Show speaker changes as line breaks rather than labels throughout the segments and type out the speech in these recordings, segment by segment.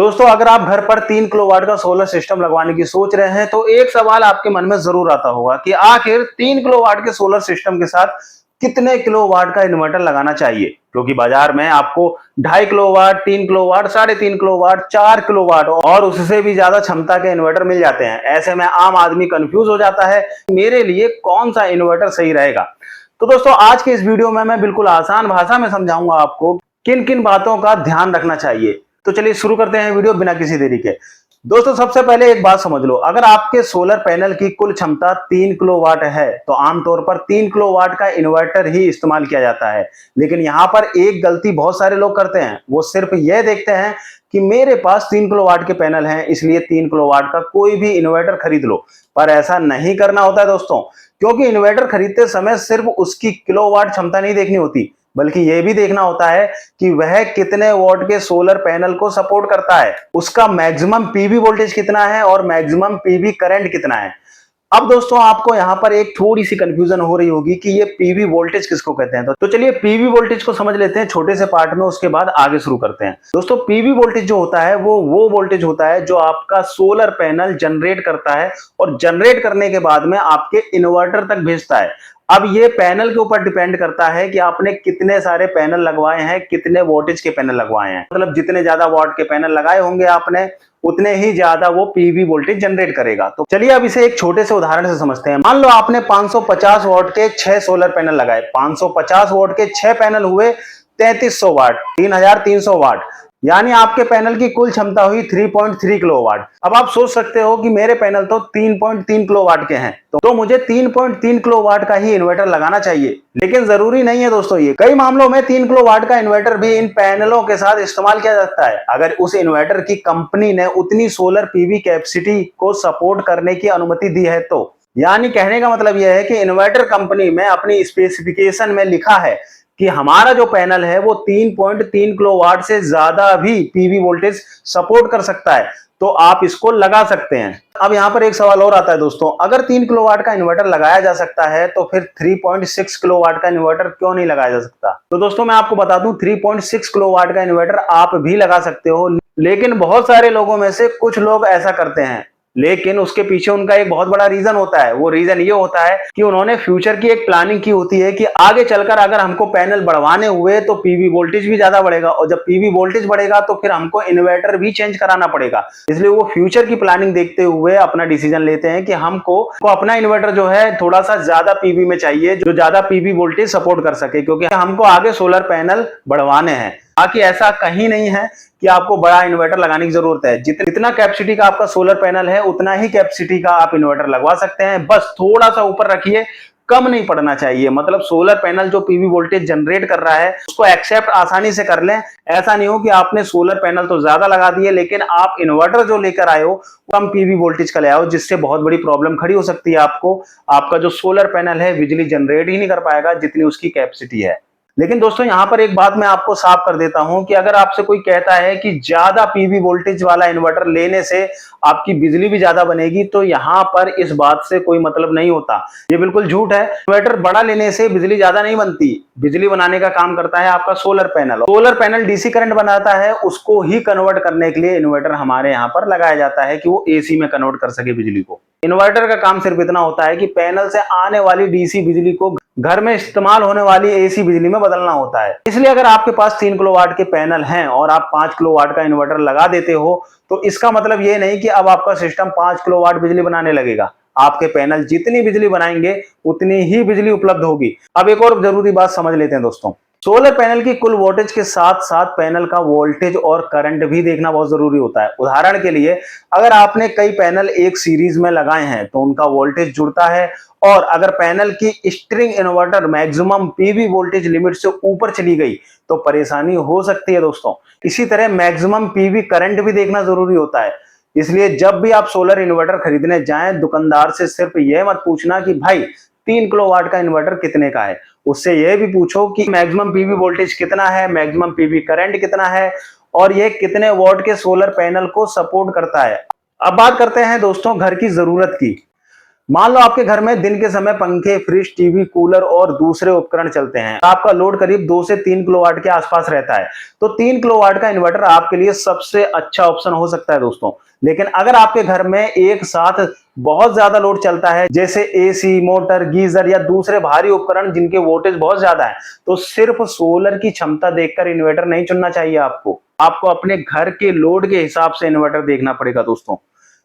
दोस्तों अगर आप घर पर 3 किलोवाट का सोलर सिस्टम लगवाने की सोच रहे हैं तो एक सवाल आपके मन में जरूर आता होगा कि आखिर 3 किलोवाट के सोलर सिस्टम के साथ कितने किलोवाट का इन्वर्टर लगाना चाहिए, क्योंकि बाजार में आपको 2.5 किलोवाट, 3 किलोवाट, 3.5 किलोवाट, 4 किलोवाट और उससे भी ज्यादा क्षमता के इन्वर्टर मिल जाते हैं। ऐसे में आम आदमी कंफ्यूज हो जाता है मेरे लिए कौन सा इन्वर्टर सही रहेगा। तो दोस्तों आज के इस वीडियो में मैं बिल्कुल आसान भाषा में समझाऊंगा आपको किन किन बातों का ध्यान रखना चाहिए। तो चलिए शुरू करते हैं वीडियो बिना किसी देरी के। दोस्तों सबसे पहले एक बात समझ लो, अगर आपके सोलर पैनल की कुल क्षमता 3 किलोवाट है तो आमतौर पर 3 किलोवाट का इन्वर्टर ही इस्तेमाल किया जाता है। लेकिन यहाँ पर एक गलती बहुत सारे लोग करते हैं, वो सिर्फ यह देखते हैं कि मेरे पास 3 किलोवाट के पैनल हैं इसलिए 3 किलोवाट का कोई भी इन्वर्टर खरीद लो। पर ऐसा नहीं करना होता है दोस्तों, क्योंकि इन्वर्टर खरीदते समय सिर्फ उसकी किलोवाट क्षमता नहीं देखनी होती, बल्कि यह भी देखना होता है कि वह कितने वॉट के सोलर पैनल को सपोर्ट करता है, उसका मैक्सिमम पीवी वोल्टेज कितना है और मैक्सिमम पीवी करंट कितना है। अब दोस्तों आपको यहां पर एक थोड़ी सी कंफ्यूजन हो रही होगी कि ये पीवी वोल्टेज किसको कहते हैं। तो चलिए पीवी वोल्टेज को समझ लेते हैं छोटे से पार्ट में, उसके बाद आगे शुरू करते हैं। दोस्तों पीवी वोल्टेज जो होता है वो वोल्टेज होता है जो आपका सोलर पैनल जनरेट करता है और जनरेट करने के बाद में आपके इन्वर्टर तक भेजता है। अब ये पैनल के ऊपर डिपेंड करता है कि आपने कितने सारे पैनल लगवाए हैं, कितने वोल्टेज के पैनल लगवाए हैं। मतलब जितने ज्यादा वॉट के पैनल लगाए होंगे आपने उतने ही ज्यादा वो पीवी वोल्टेज जनरेट करेगा। तो चलिए अब इसे एक छोटे से उदाहरण से समझते हैं। मान लो आपने 550 वॉट के 6 सोलर पैनल लगाए, 550 वॉट के 6 पैनल हुए 3300 वाट, 3300 वाट, यानी आपके पैनल की कुल क्षमता हुई 3.3 किलोवाट। अब आप सोच सकते हो कि मेरे पैनल तो 3.3 किलोवाट के हैं, तो मुझे 3.3 किलोवाट का ही इन्वर्टर लगाना चाहिए। लेकिन जरूरी नहीं है दोस्तों, ये कई मामलों में 3 किलोवाट का इन्वर्टर भी इन पैनलों के साथ इस्तेमाल किया जाता है, अगर उस इन्वर्टर की कंपनी ने उतनी सोलर पीवी कैपेसिटी को सपोर्ट करने की अनुमति दी है। तो यानी कहने का मतलब यह है कि इन्वर्टर कंपनी में अपनी स्पेसिफिकेशन में लिखा है कि हमारा जो पैनल है वो 3.3 किलोवाट से ज्यादा भी पीवी वोल्टेज सपोर्ट कर सकता है, तो आप इसको लगा सकते हैं। अब यहां पर एक सवाल और आता है दोस्तों, अगर 3 किलोवाट का इन्वर्टर लगाया जा सकता है तो फिर 3.6 किलोवाट का इन्वर्टर क्यों नहीं लगाया जा सकता। तो दोस्तों मैं आपको बता दूं 3.6 किलोवाट का इन्वर्टर आप भी लगा सकते हो, लेकिन बहुत सारे लोगों में से कुछ लोग ऐसा करते हैं, लेकिन उसके पीछे उनका एक बहुत बड़ा रीजन होता है। वो रीजन ये होता है कि उन्होंने फ्यूचर की एक प्लानिंग की होती है कि आगे चलकर अगर हमको पैनल बढ़वाने हुए तो पीवी वोल्टेज भी ज्यादा बढ़ेगा, और जब पीवी वोल्टेज बढ़ेगा तो फिर हमको इन्वर्टर भी चेंज कराना पड़ेगा। इसलिए वो फ्यूचर की प्लानिंग देखते हुए अपना डिसीजन लेते हैं कि हमको अपना इन्वर्टर जो है थोड़ा सा ज्यादा पीवी में चाहिए, जो ज्यादा पीवी वोल्टेज सपोर्ट कर सके, क्योंकि हमको आगे सोलर पैनल बढ़वाने हैं। बाकी ऐसा कहीं नहीं है कि आपको बड़ा इन्वर्टर लगाने की जरूरत है। जितना कैपेसिटी का आपका सोलर पैनल है उतना ही कैपेसिटी का आप इन्वर्टर लगवा सकते हैं, बस थोड़ा सा ऊपर रखिए, कम नहीं पड़ना चाहिए। मतलब सोलर पैनल जो पीवी वोल्टेज जनरेट कर रहा है उसको एक्सेप्ट आसानी से कर लें। ऐसा नहीं हो कि आपने सोलर पैनल तो ज्यादा लगा दिए लेकिन आप इन्वर्टर जो लेकर आए हो कम पीवी वोल्टेज का ले आओ, जिससे बहुत बड़ी प्रॉब्लम खड़ी हो सकती है आपको। आपका जो सोलर पैनल है बिजली जनरेट ही नहीं कर पाएगा जितनी उसकी कैपेसिटी है। लेकिन दोस्तों यहां पर एक बात मैं आपको साफ कर देता हूं कि अगर आपसे कोई कहता है कि ज्यादा पीवी वोल्टेज वाला इन्वर्टर लेने से आपकी बिजली भी ज्यादा बनेगी, तो यहां पर इस बात से कोई मतलब नहीं होता, ये बिल्कुल झूठ है। इन्वर्टर बड़ा लेने से बिजली ज्यादा नहीं बनती, बिजली बनाने का काम करता है आपका solar panel. Solar panel DC current बनाता है, उसको ही कन्वर्ट करने के लिए इन्वर्टर हमारे यहाँ पर लगाया जाता है कि वो एसी में कन्वर्ट कर सके बिजली को। इन्वर्टर का काम सिर्फ इतना होता है कि पैनल से आने वाली डीसी बिजली को घर में इस्तेमाल होने वाली एसी बिजली में बदलना होता है। इसलिए अगर आपके पास 3 किलोवाट के पैनल हैं और आप 5 किलोवाट का इन्वर्टर लगा देते हो तो इसका मतलब ये नहीं कि अब आपका सिस्टम 5 किलोवाट बिजली बनाने लगेगा। आपके पैनल जितनी बिजली बनाएंगे उतनी ही बिजली उपलब्ध होगी। अब एक और जरूरी बात समझ लेते हैं दोस्तों, सोलर पैनल की कुल वोल्टेज के साथ साथ पैनल का वोल्टेज और करंट भी देखना बहुत जरूरी होता है। उदाहरण के लिए अगर आपने कई पैनल एक सीरीज में लगाए हैं तो उनका वोल्टेज जुड़ता है, और अगर पैनल की string inverter maximum PV voltage limit से ऊपर चली गई तो परेशानी हो सकती है दोस्तों। इसी तरह मैक्सिमम पीवी करंट भी देखना जरूरी होता है। इसलिए जब भी आप सोलर इन्वर्टर खरीदने जाएं दुकानदार से सिर्फ यह मत पूछना कि भाई 3 किलोवाट का इन्वर्टर कितने का है, उससे यह भी पूछो कि मैक्सिमम पीवी वोल्टेज कितना है, मैक्सिमम पीवी करंट कितना है, और यह कितने वॉट के सोलर पैनल को सपोर्ट करता है। अब बात करते हैं दोस्तों घर की जरूरत की। मान लो आपके घर में दिन के समय पंखे, फ्रिज, टीवी, कूलर और दूसरे उपकरण चलते हैं। आपका लोड करीब 2 से 3 किलोवाट के आसपास रहता है, तो 3 किलोवाट का इन्वर्टर आपके लिए सबसे अच्छा ऑप्शन हो सकता है दोस्तों। लेकिन अगर आपके घर में एक साथ बहुत ज्यादा लोड चलता है, जैसे एसी, मोटर, गीजर या दूसरे भारी उपकरण जिनके वोल्टेज बहुत ज्यादा है, तो सिर्फ सोलर की क्षमता देखकर इन्वर्टर नहीं चुनना चाहिए। आपको अपने घर के लोड के हिसाब से इन्वर्टर देखना पड़ेगा दोस्तों,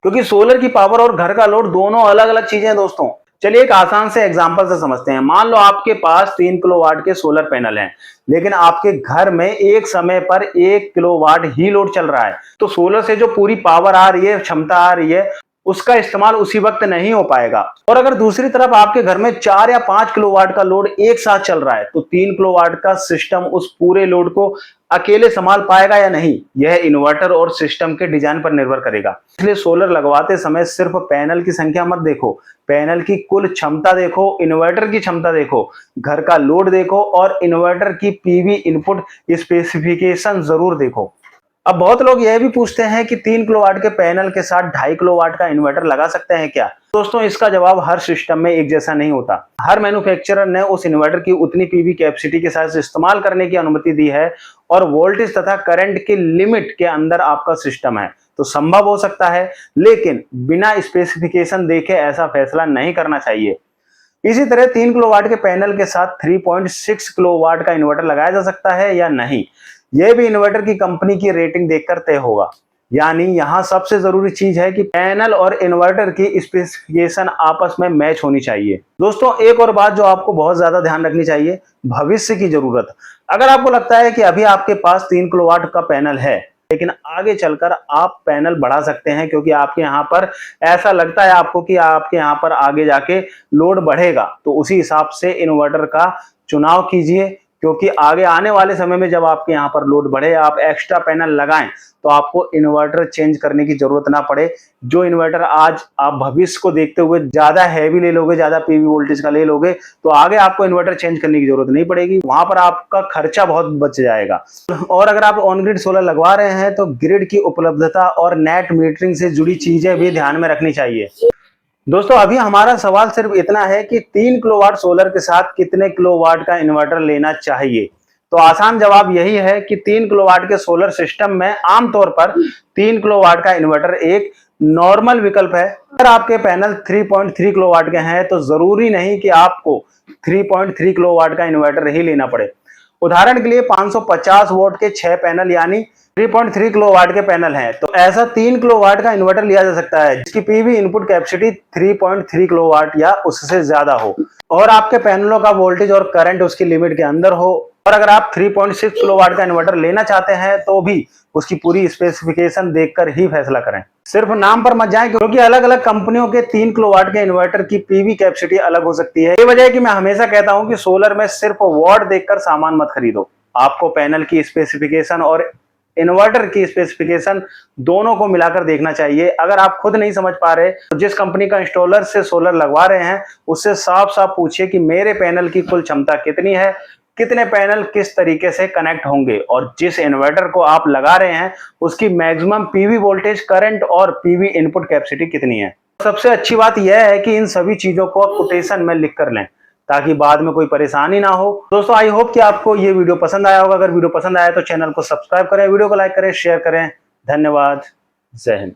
क्योंकि सोलर की पावर और घर का लोड दोनों अलग अलग चीजें हैं दोस्तों। चलिए एक आसान से एग्जांपल से समझते हैं। मान लो आपके पास 3 किलोवाट के सोलर पैनल हैं, लेकिन आपके घर में एक समय पर 1 किलोवाट ही लोड चल रहा है, तो सोलर से जो पूरी पावर आ रही है, क्षमता आ रही है, उसका इस्तेमाल उसी वक्त नहीं हो पाएगा। और अगर दूसरी तरफ आपके घर में 4 या 5 किलोवाट का लोड एक साथ चल रहा है, तो 3 किलोवाट का सिस्टम उस पूरे लोड को अकेले संभाल पाएगा या नहीं, यह इन्वर्टर और सिस्टम के डिजाइन पर निर्भर करेगा। इसलिए सोलर लगवाते समय सिर्फ पैनल की संख्या मत देखो, पैनल की कुल क्षमता देखो, इन्वर्टर की क्षमता देखो, घर का लोड देखो और इन्वर्टर की पीवी इनपुट स्पेसिफिकेशन जरूर देखो। अब बहुत लोग यह भी पूछते हैं कि 3 किलोवाट के पैनल के साथ 2.5 किलोवाट का इन्वर्टर लगा सकते हैं क्या? दोस्तों, इसका जवाब हर सिस्टम में एक जैसा नहीं होता। हर मैन्युफैक्चरर ने उस इन्वर्टर की उतनी पीवी कैपेसिटी के साथ इस्तेमाल करने की अनुमति दी है, और वोल्टेज तथा करंट के लिमिट के अंदर आपका सिस्टम है तो संभव हो सकता है, लेकिन बिना स्पेसिफिकेशन देखे ऐसा फैसला नहीं करना चाहिए। इसी तरह 3 किलोवाट के पैनल के साथ 3.6 किलोवाट का इन्वर्टर लगाया जा सकता है या नहीं, यह भी इन्वर्टर की कंपनी की रेटिंग देखकर तय होगा। यानी यहां सबसे जरूरी चीज है कि पैनल और इन्वर्टर की स्पेसिफिकेशन आपस में मैच होनी चाहिए। दोस्तों, एक और बात जो आपको बहुत ज्यादा ध्यान रखनी चाहिए, भविष्य की जरूरत। अगर आपको लगता है कि अभी आपके पास 3 किलोवाट का पैनल है, लेकिन आगे चलकर आप पैनल बढ़ा सकते हैं, क्योंकि आपके यहाँ पर ऐसा लगता है आपको कि आपके यहाँ पर आगे जाके लोड बढ़ेगा, तो उसी हिसाब से इन्वर्टर का चुनाव कीजिए। क्योंकि आगे आने वाले समय में जब आपके यहाँ पर लोड बढ़े, आप एक्स्ट्रा पैनल लगाएं, तो आपको इन्वर्टर चेंज करने की जरूरत ना पड़े। जो इन्वर्टर आज आप भविष्य को देखते हुए ज्यादा हैवी ले लोगे, ज्यादा पीवी वोल्टेज का ले लोगे, तो आगे आपको इन्वर्टर चेंज करने की जरूरत नहीं पड़ेगी, वहां पर आपका खर्चा बहुत बच जाएगा। और अगर आप ऑन ग्रिड सोलर लगवा रहे हैं, तो ग्रिड की उपलब्धता और नेट मीटरिंग से जुड़ी चीजें भी ध्यान में रखनी चाहिए। दोस्तों, अभी हमारा सवाल सिर्फ इतना है कि 3 किलोवाट सोलर के साथ कितने किलोवाट का इन्वर्टर लेना चाहिए। तो आसान जवाब यही है कि 3 किलोवाट के सोलर सिस्टम में आमतौर पर 3 किलोवाट का इन्वर्टर एक नॉर्मल विकल्प है। अगर आपके पैनल 3.3 किलोवाट के हैं, तो जरूरी नहीं कि आपको 3.3 किलोवाट का इन्वर्टर ही लेना पड़े। उदाहरण के लिए 550 वोल्ट के 6 पैनल यानी 3.3 किलोवाट के पैनल हैं, तो ऐसा 3 किलोवाट का इन्वर्टर लिया जा सकता है जिसकी पीवी इनपुट कैपेसिटी 3.3 किलोवाट या उससे ज्यादा हो, और आपके पैनलों का वोल्टेज और करंट उसकी लिमिट के अंदर हो। और अगर आप 3.6 किलोवाट का इन्वर्टर लेना चाहते हैं, तो भी उसकी पूरी स्पेसिफिकेशन देखकर ही फैसला करें। सिर्फ नाम पर मत जाएं, क्योंकि अलग अलग कंपनियों के 3 किलोवाट के इन्वर्टर की पीवी कैपेसिटी अलग हो सकती है। ये वजह है कि मैं हमेशा कहता हूं कि सोलर में सिर्फ वॉट देखकर सामान मत खरीदो। आपको पैनल की स्पेसिफिकेशन और इन्वर्टर की स्पेसिफिकेशन दोनों को मिलाकर देखना चाहिए। अगर आप खुद नहीं समझ पा रहे, तो जिस कंपनी का इंस्टॉलर से सोलर लगवा रहे हैं, उससे साफ साफ पूछिए कि मेरे पैनल की कुल क्षमता कितनी है, कितने पैनल किस तरीके से कनेक्ट होंगे, और जिस इन्वर्टर को आप लगा रहे हैं उसकी मैक्सिमम पीवी वोल्टेज, करंट और पीवी इनपुट कैपेसिटी कितनी है। सबसे अच्छी बात यह है कि इन सभी चीजों को कोटेशन में लिख कर लें, ताकि बाद में कोई परेशानी ना हो। दोस्तों, आई होप कि आपको ये वीडियो पसंद आया होगा। अगर वीडियो पसंद आया तो चैनल को सब्सक्राइब करें, वीडियो को लाइक करें, शेयर करें। धन्यवाद। जय हिंद।